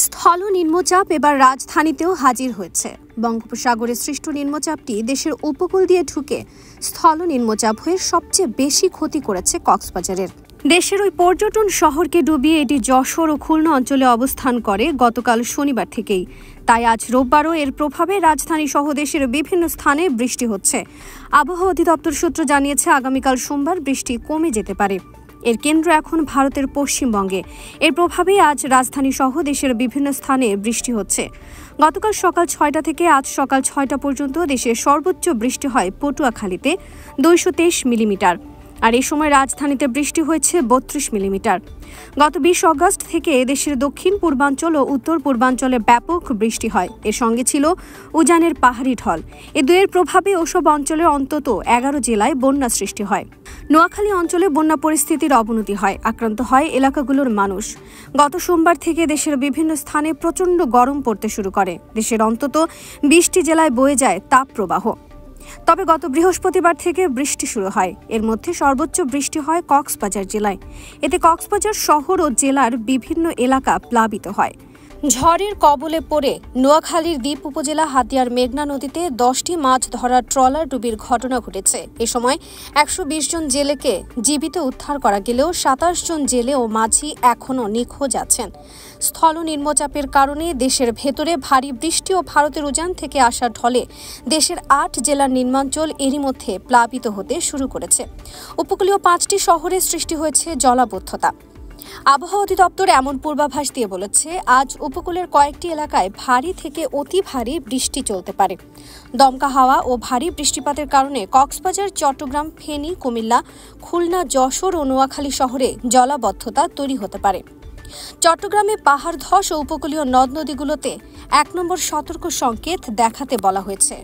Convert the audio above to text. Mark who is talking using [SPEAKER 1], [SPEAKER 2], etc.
[SPEAKER 1] স্থল নিম্নচাপ এবার রাজধানীতেও হাজির হয়েছে। বঙ্গোপসাগরে সৃষ্ট নিম্নচাপটি দেশের উপকূল দিয়ে ঢুকে স্থল নিম্নচাপ হয়ে সবচেয়ে বেশি ক্ষতি করেছে কক্সবাজারের। দেশের ওই পর্যটন শহরকে ডুবিয়ে এটি যশোর ও খুলনা অঞ্চলে অবস্থান করে গতকাল শনিবার থেকেই। তাই আজ রোববারও এর প্রভাবে রাজধানী সহ দেশের বিভিন্ন স্থানে বৃষ্টি হচ্ছে। আবহাওয়া অধিদপ্তর সূত্র জানিয়েছে, আগামীকাল সোমবার বৃষ্টি কমে যেতে পারে। এর কেন্দ্র এখন ভারতের পশ্চিমবঙ্গে। এর প্রভাবেই আজ রাজধানী সহ দেশের বিভিন্ন স্থানে বৃষ্টি হচ্ছে। গতকাল সকাল ৬টা থেকে আজ সকাল ৬টা পর্যন্ত দেশের সর্বোচ্চ বৃষ্টি হয় পটুয়াখালীতে ২২৩ মিলিমিটার। আর এই সময় রাজধানীতে বৃষ্টি হয়েছে ৩২ মিলিমিটার। গত ২০ অগস্ট থেকে দেশের দক্ষিণ পূর্বাঞ্চল ও উত্তর পূর্বাঞ্চলে ব্যাপক বৃষ্টি হয়। এর সঙ্গে ছিল উজানের পাহাড়ি ঢল। এ দুয়ের প্রভাবে ওসব অঞ্চলের অন্তত ১১ জেলায় বন্যা সৃষ্টি হয়। নোয়াখালী অঞ্চলে বন্যা পরিস্থিতির অবনতি হয়, আক্রান্ত হয় এলাকাগুলোর মানুষ। গত সোমবার থেকে দেশের বিভিন্ন স্থানে প্রচণ্ড গরম পড়তে শুরু করে। দেশের অন্তত ২০টি জেলায় বয়ে যায় তাপপ্রবাহ। তবে গত বৃহস্পতিবার থেকে বৃষ্টি শুরু হয়। এর মধ্যে সর্বোচ্চ বৃষ্টি হয় কক্সবাজার জেলায়। এতে কক্সবাজার শহর ও জেলার বিভিন্ন এলাকা প্লাবিত হয়। ঝড়ের কবলে পড়ে নোয়াখালীর দ্বীপ উপজেলা হাতিয়ার মেঘনা নদীতে 10টি মাছ ধরার ট্রলার ডুবির ঘটনা ঘটেছে। এ সময় ১২০ জন জেলেকে জীবিত উদ্ধার করা গেলেও ২৭ জন জেলে ও মাঝি এখনও নিখোঁজ আছেন। স্থল নিম্নচাপের কারণে দেশের ভেতরে ভারী বৃষ্টি ও ভারতের উজান থেকে আসা ঢলে দেশের ৮ জেলার নিম্নাঞ্চল এরই মধ্যে প্লাবিত হতে শুরু করেছে। উপকূলীয় 5টি শহরে সৃষ্টি হয়েছে জলাবদ্ধতা। আবহাওয়া অধিদপ্তর এমন পূর্বাভাস দিয়ে বলেছে, আজ উপকূলের কয়েকটি এলাকায় ভারী থেকে অতি ভারী বৃষ্টি চলতে পারে। দমকা হাওয়া ও ভারী বৃষ্টিপাতের কারণে কক্সবাজার, চট্টগ্রাম, ফেনী, কুমিল্লা, খুলনা, যশোর ও নোয়াখালী শহরে জলাবদ্ধতা তৈরি হতে পারে। চট্টগ্রামে পাহাড় ধস ও উপকূলীয় নদ নদীগুলোতে ১ নম্বর সতর্ক সংকেত দেখাতে বলা হয়েছে।